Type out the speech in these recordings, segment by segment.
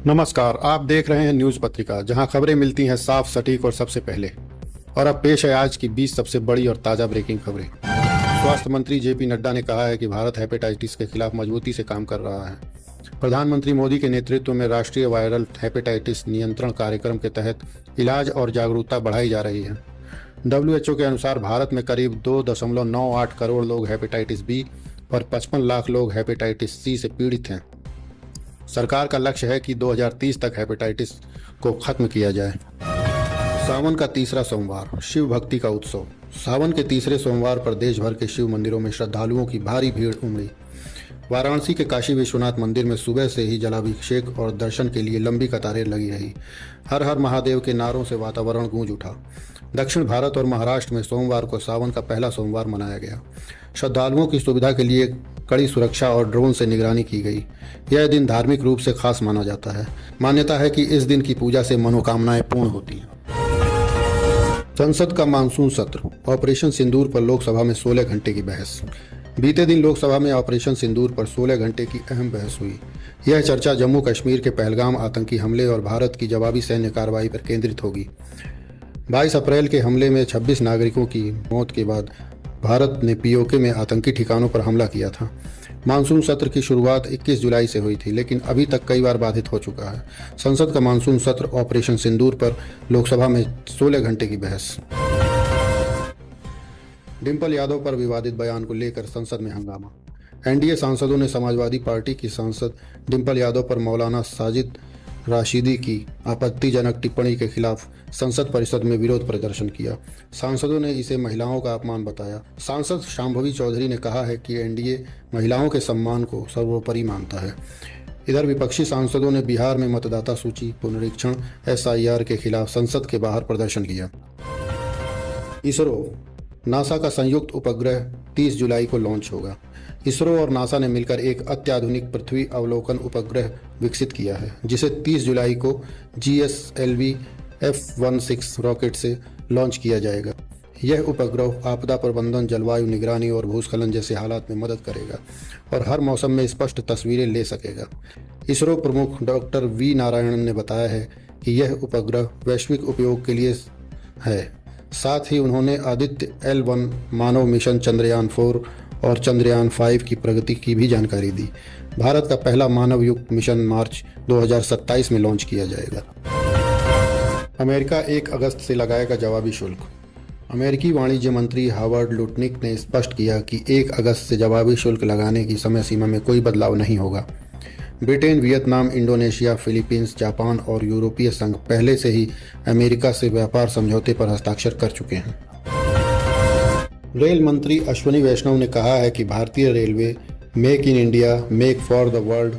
नमस्कार, आप देख रहे हैं न्यूज पत्रिका, जहां खबरें मिलती हैं साफ, सटीक और सबसे पहले। और अब पेश है आज की 20 सबसे बड़ी और ताज़ा ब्रेकिंग खबरें। स्वास्थ्य मंत्री जेपी नड्डा ने कहा है कि भारत हेपेटाइटिस के खिलाफ मजबूती से काम कर रहा है। प्रधानमंत्री मोदी के नेतृत्व में राष्ट्रीय वायरल हेपेटाइटिस नियंत्रण कार्यक्रम के तहत इलाज और जागरूकता बढ़ाई जा रही है। WHO के अनुसार भारत में करीब 2.98 करोड़ लोग हेपेटाइटिस बी और 55 लाख लोग हेपेटाइटिस सी से पीड़ित हैं। सरकार का लक्ष्य है कि 2030 तक हेपेटाइटिस को खत्म किया जाए। सावन का तीसरा सोमवार, शिव भक्ति का उत्सव। सावन के तीसरे सोमवार पर देश भर के शिव मंदिरों में श्रद्धालुओं की भारी भीड़ उमड़ी। वाराणसी के काशी विश्वनाथ मंदिर में सुबह से ही जलाभिषेक और दर्शन के लिए लंबी कतारें लगी रही। हर हर महादेव के नारों से वातावरण गूंज उठा। दक्षिण भारत और महाराष्ट्र में सोमवार को सावन का पहला सोमवार मनाया गया। श्रद्धालुओं की सुविधा के लिए कड़ी सुरक्षा और ड्रोन से निगरानी की गई। यह दिन धार्मिक रूप से खास माना जाता है। मान्यता है कि इस दिन की पूजा से मनोकामनाएं पूर्ण होती हैं। संसद का मानसून सत्र। ऑपरेशन सिंदूर पर लोकसभा में 16 घंटे की बहस। बीते दिन लोकसभा में ऑपरेशन सिंदूर पर 16 घंटे की अहम बहस हुई। यह चर्चा जम्मू कश्मीर के पहलगाम आतंकी हमले और भारत की जवाबी सैन्य कार्रवाई पर केंद्रित होगी। 22 अप्रैल के हमले में 26 नागरिकों की मौत के बाद भारत ने POK में आतंकी ठिकानों पर हमला किया था। मानसून सत्र की शुरुआत 21 जुलाई से हुई थी, लेकिन अभी तक कई बार बाधित हो चुका है। संसद का मानसून सत्र ऑपरेशन सिंदूर पर लोकसभा में 16 घंटे की बहस। डिंपल यादव पर विवादित बयान को लेकर संसद में हंगामा। NDA सांसदों ने समाजवादी पार्टी की सांसद डिंपल यादव पर मौलाना साजिद राशिदी की आपत्तिजनक टिप्पणी के खिलाफ संसद परिषद में विरोध प्रदर्शन किया। सांसदों ने इसे महिलाओं का अपमान बताया। सांसद शांभवी चौधरी ने कहा है कि NDA महिलाओं के सम्मान को सर्वोपरि मानता है। इधर विपक्षी सांसदों ने बिहार में मतदाता सूची पुनरीक्षण SIR के खिलाफ संसद के बाहर प्रदर्शन किया। इसरो नासा का संयुक्त उपग्रह 30 जुलाई को लॉन्च होगा। इसरो और नासा ने मिलकर एक अत्याधुनिक पृथ्वी अवलोकन उपग्रह विकसित किया है, जिसे 30 जुलाई को GSLV F-16 रॉकेट से लॉन्च किया जाएगा। यह उपग्रह आपदा प्रबंधन, जलवायु निगरानी और भूस्खलन जैसे हालात में मदद करेगा और हर मौसम में स्पष्ट तस्वीरें ले सकेगा। इसरो प्रमुख डॉक्टर V नारायणन ने बताया है कि यह उपग्रह वैश्विक उपयोग के लिए है। साथ ही उन्होंने आदित्य L1 मानव मिशन चंद्रयान 4 और चंद्रयान 5 की प्रगति की भी जानकारी दी। भारत का पहला मानव युक्त मिशन मार्च 2027 में लॉन्च किया जाएगा। अमेरिका 1 अगस्त से लगाएगा जवाबी शुल्क। अमेरिकी वाणिज्य मंत्री हावर्ड लुटनिक ने स्पष्ट किया कि 1 अगस्त से जवाबी शुल्क लगाने की समय सीमा में कोई बदलाव नहीं होगा। Britain, Vietnam, Indonesia, Philippines, Japan और यूरोपीय संघ पहले से ही अमेरिका से व्यापार समझौते पर हस्ताक्षर कर चुके हैं। रेल मंत्री अश्विनी वैष्णव ने कहा है कि भारतीय railway make in India, make for the world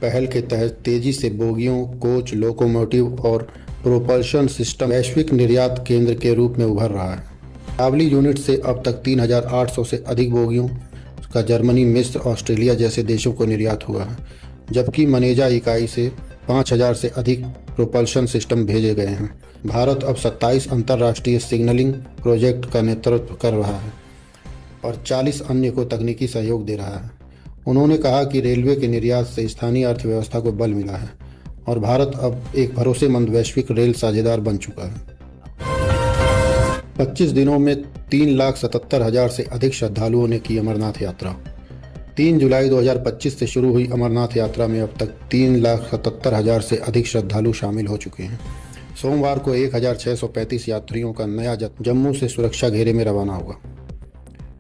पहल के तहत तेजी से बोगियों, कोच, लोकोमोटिव और प्रोपल्शन सिस्टम वैश्विक निर्यात केंद्र के रूप में उभर रहा है। काबली यूनिट से अब तक 3800 से अधिक बोगियों का जर्मनी, मिस्र, ऑस्ट्रेलिया जैसे देशों को निर्यात हुआ है, जबकि मनेजा इकाई से 5000 से अधिक प्रोपल्शन सिस्टम भेजे गए हैं। भारत अब 27 अंतर्राष्ट्रीय सिग्नलिंग प्रोजेक्ट का नेतृत्व कर रहा है और 40 अन्य को तकनीकी सहयोग दे रहा है। उन्होंने कहा कि रेलवे के निर्यात से स्थानीय अर्थव्यवस्था को बल मिला है और भारत अब एक भरोसेमंद वैश्विक रेल साझेदार बन चुका है। 25 दिनों में 3,77,000 से अधिक श्रद्धालुओं ने की अमरनाथ यात्रा। 3 जुलाई 2025 से शुरू हुई अमरनाथ यात्रा में अब तक 3,77,000 से अधिक श्रद्धालु शामिल हो चुके हैं। सोमवार को 1,635 यात्रियों का नया जत्था जम्मू से सुरक्षा घेरे में रवाना हुआ।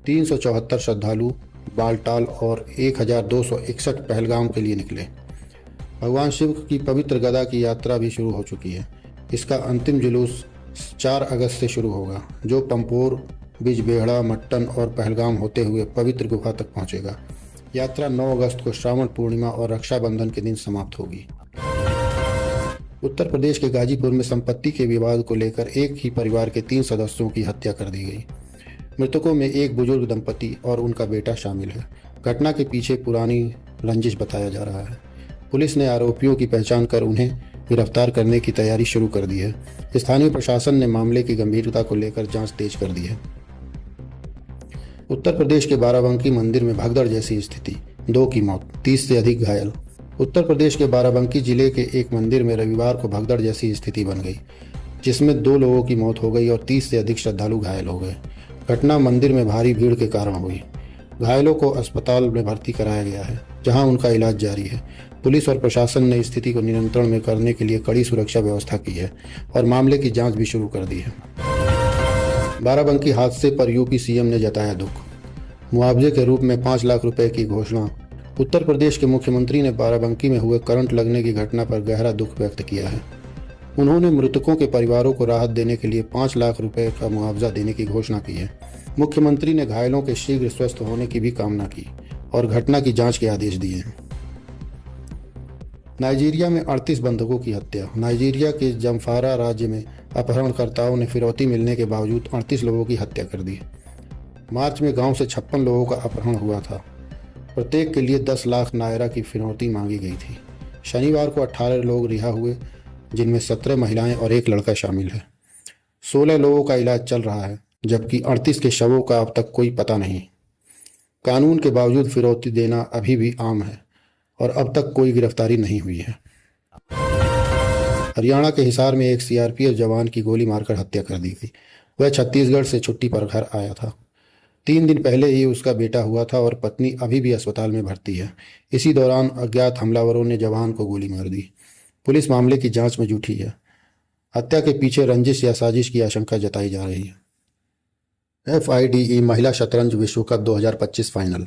374 श्रद्धालु बालटाल और 1,261 पहलगाम के लिए निकले। भगवान शिव की पवित्र गदा की यात्रा भी शुरू हो चुकी है। इसका अंतिम जुलूस 4 अगस्त से शुरू होगा, जो पंपोर, बिजबेहड़ा, मट्टन और पहलगाम होते हुए पवित्र गुफा तक पहुंचेगा। यात्रा 9 अगस्त को श्रावण पूर्णिमा और रक्षाबंधन के दिन समाप्त होगी। उत्तर प्रदेश के गाजीपुर में संपत्ति के विवाद को लेकर एक ही परिवार के 3 सदस्यों की हत्या कर दी गई। मृतकों में एक बुजुर्ग दंपति और उनका बेटा शामिल है। घटना के पीछे पुरानी रंजिश बताया जा रहा है। पुलिस ने आरोपियों की पहचान कर उन्हें गिरफ्तार करने की तैयारी शुरू कर दी है। स्थानीय प्रशासन ने मामले की गंभीरता को लेकर जांच तेज कर दी है। उत्तर प्रदेश के बाराबंकी मंदिर में भगदड़ जैसी स्थिति, 2 की मौत, 30 से अधिक घायल। उत्तर प्रदेश के बाराबंकी जिले के एक मंदिर में रविवार को भगदड़ जैसी स्थिति बन गई, जिसमें 2 लोगों की मौत हो गई और 30 से अधिक श्रद्धालु घायल हो गए। घटना मंदिर में भारी भीड़ के कारण हुई। घायलों को अस्पताल में भर्ती कराया गया है, जहां उनका इलाज जारी है। पुलिस और प्रशासन ने स्थिति को नियंत्रण में करने के लिए कड़ी सुरक्षा व्यवस्था की है और मामले की जांच भी शुरू कर दी है। बाराबंकी हादसे पर यूपी सीएम ने जताया दुख। मुआवजे के रूप में 5 लाख रुपए की घोषणा। उत्तर प्रदेश के मुख्यमंत्री ने बाराबंकी में हुए करंट लगने की घटना पर गहरा दुख व्यक्त किया है। उन्होंने मृतकों के परिवारों को राहत देने के लिए 5 लाख रुपए का मुआवजा देने की घोषणा की है। मुख्यमंत्री ने घायलों के शीघ्र स्वस्थ होने की भी कामना की और घटना की जांच के आदेश दिए हैं। नाइजीरिया में 38 बंधकों की हत्या। नाइजीरिया के जमफारा राज्य में अपहरणकर्ताओं ने फिरौती मिलने के बावजूद 38 लोगों की हत्या कर दी। मार्च में गांव से 56 लोगों का अपहरण हुआ था। प्रत्येक के लिए 10 लाख नायरा की फिरौती मांगी गई थी। शनिवार को 18 लोग रिहा हुए, जिनमें 17 महिलाएं और 1 लड़का शामिल है। 16 लोगों का इलाज चल रहा है, जबकि 38 के शवों का अब तक कोई पता नहीं। कानून के बावजूद फिरौती देना अभी भी आम है और अब तक कोई गिरफ्तारी नहीं हुई है। हरियाणा के हिसार में एक सीआरपीएफ जवान की गोली मारकर हत्या कर दी गई। वह छत्तीसगढ़ से छुट्टी पर घर आया था। 3 दिन पहले ही उसका बेटा हुआ था और पत्नी अभी भी अस्पताल में भर्ती है। इसी दौरान अज्ञात हमलावरों ने जवान को गोली मार दी। पुलिस मामले की जांच में जुटी है। हत्या के पीछे रंजिश या साजिश की आशंका जताई जा रही है। FIDE महिला शतरंज विश्व कप 2025 फाइनल।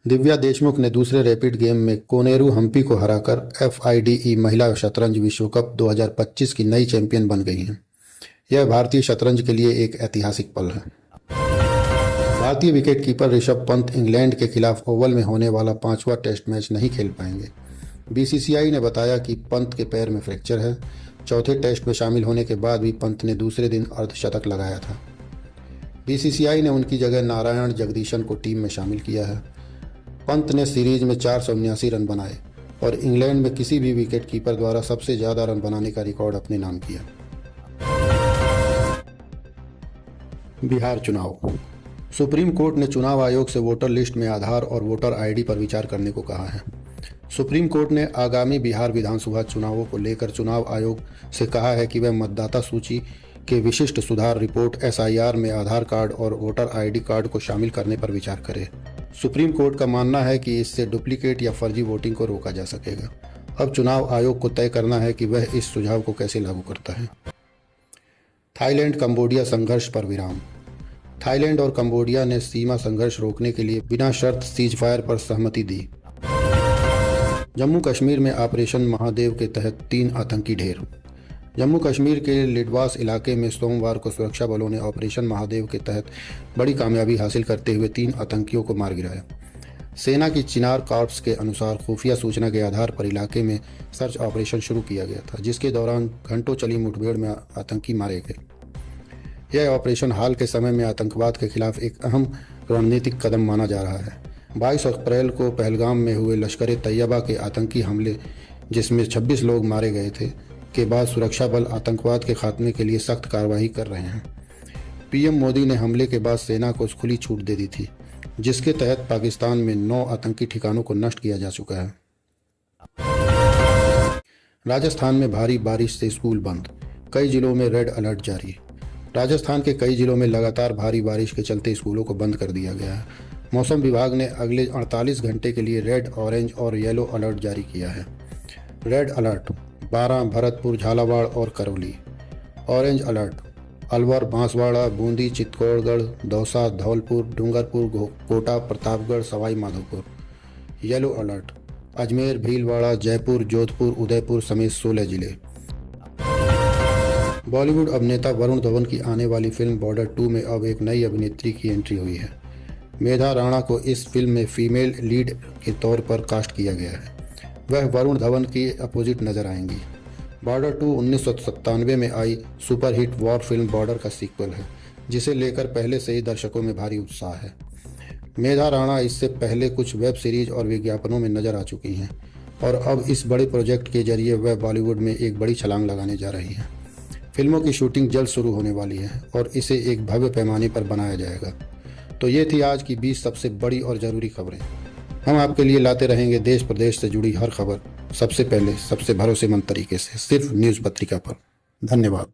दिव्या देशमुख ने दूसरे रैपिड गेम में कोनेरू हम्पी को हराकर FIDE महिला शतरंज विश्व कप 2025 की नई चैंपियन बन गई हैं। यह भारतीय शतरंज के लिए एक ऐतिहासिक पल है। भारतीय विकेटकीपर ऋषभ पंत इंग्लैंड के खिलाफ ओवल में होने वाला 5वां टेस्ट मैच नहीं खेल पाएंगे। BCCI ने बताया कि पंत के पैर में फ्रैक्चर है। चौथे टेस्ट में शामिल होने के बाद भी पंत ने दूसरे दिन अर्धशतक लगाया था। BCCI ने उनकी जगह नारायण जगदीशन को टीम में शामिल किया है। पंत ने सीरीज में 479 रन बनाए और इंग्लैंड में किसी भी विकेटकीपर द्वारा सबसे ज्यादा रन बनाने का रिकॉर्ड अपने नाम किया। बिहार चुनाव। सुप्रीम कोर्ट ने चुनाव आयोग से वोटर लिस्ट में आधार और वोटर ID पर विचार करने को कहा है। सुप्रीम कोर्ट ने आगामी बिहार विधानसभा चुनावों को लेकर चुनाव आयोग से कहा है कि वह मतदाता सूची के विशिष्ट सुधार रिपोर्ट SIR में आधार कार्ड और वोटर ID कार्ड को शामिल करने पर विचार करे। सुप्रीम कोर्ट का मानना है कि इससे डुप्लीकेट या फर्जी वोटिंग को रोका जा सकेगा। अब चुनाव आयोग को तय करना है कि वह इस सुझाव को कैसे लागू करता है। थाईलैंड कंबोडिया संघर्ष पर विराम। थाईलैंड और कंबोडिया ने सीमा संघर्ष रोकने के लिए बिना शर्त सीजफायर पर सहमति दी। जम्मू कश्मीर में ऑपरेशन महादेव के तहत 3 आतंकी ढेर। जम्मू कश्मीर के लिडवास इलाके में सोमवार को सुरक्षा बलों ने ऑपरेशन महादेव के तहत बड़ी कामयाबी हासिल करते हुए 3 आतंकियों को मार गिराया। सेना की चिनार कॉर्प्स के अनुसार खुफिया सूचना के आधार पर इलाके में सर्च ऑपरेशन शुरू किया गया था, जिसके दौरान घंटों चली मुठभेड़ में आतंकी मारे गए। यह ऑपरेशन हाल के समय में आतंकवाद के खिलाफ एक अहम रणनीतिक कदम माना जा रहा है। 22 अप्रैल को पहलगाम में हुए लश्कर ए तैयबा के आतंकी हमले, जिसमें 26 लोग मारे गए थे, के बाद सुरक्षा बल आतंकवाद के खात्मे के लिए सख्त कार्रवाई कर रहे हैं। PM मोदी ने हमले के बाद सेना को खुली छूट दे दी थी, जिसके तहत पाकिस्तान में 9 आतंकी ठिकानों को नष्ट किया जा चुका है। राजस्थान में भारी बारिश से स्कूल बंद, कई जिलों में रेड अलर्ट जारी। राजस्थान के कई जिलों में लगातार भारी बारिश के चलते स्कूलों को बंद कर दिया गया है। मौसम विभाग ने अगले 48 घंटे के लिए रेड, ऑरेंज और येलो अलर्ट जारी किया है। रेड अलर्ट 12 भरतपुर, झालावाड़ और Karauli. Orange alert Alwar, Banswara, Bundi, Chittorgarh, Dausa, Dholpur, Dungarpur, Kota, Pratapgarh, Sawai Madhopur. Yellow alert Ajmer, Bhilwara, Jaipur, Jodhpur, Udaipur समेत 16 जिले। बॉलीवुड अभिनेता वरुण धवन की आने वाली फिल्म बॉर्डर 2 में अब एक नई अभिनेत्री की एंट्री हुई है। मेधा राणा को इस फिल्म में फीमेल लीड के तौर पर कास्ट किया गया है। वह वरुण धवन की अपोजिट नजर आएंगी। बॉर्डर 2 1997 में आई सुपरहिट वॉर फिल्म बॉर्डर का सीक्वल है, जिसे लेकर पहले से ही दर्शकों में भारी उत्साह है। मेधा राणा इससे पहले कुछ वेब सीरीज और विज्ञापनों में नजर आ चुकी हैं और अब इस बड़े प्रोजेक्ट के जरिए वह बॉलीवुड में एक बड़ी छलांग लगाने जा रही हैं। फिल्मों की शूटिंग जल्द शुरू होने वाली है और इसे एक भव्य पैमाने पर बनाया जाएगा। तो ये थी आज की 20 सबसे बड़ी और ज़रूरी खबरें। हम आपके लिए लाते रहेंगे देश प्रदेश से जुड़ी हर खबर। सबसे पहले, सबसे भरोसेमंद तरीके से, सिर्फ न्यूज़ पत्रिका पर। धन्यवाद।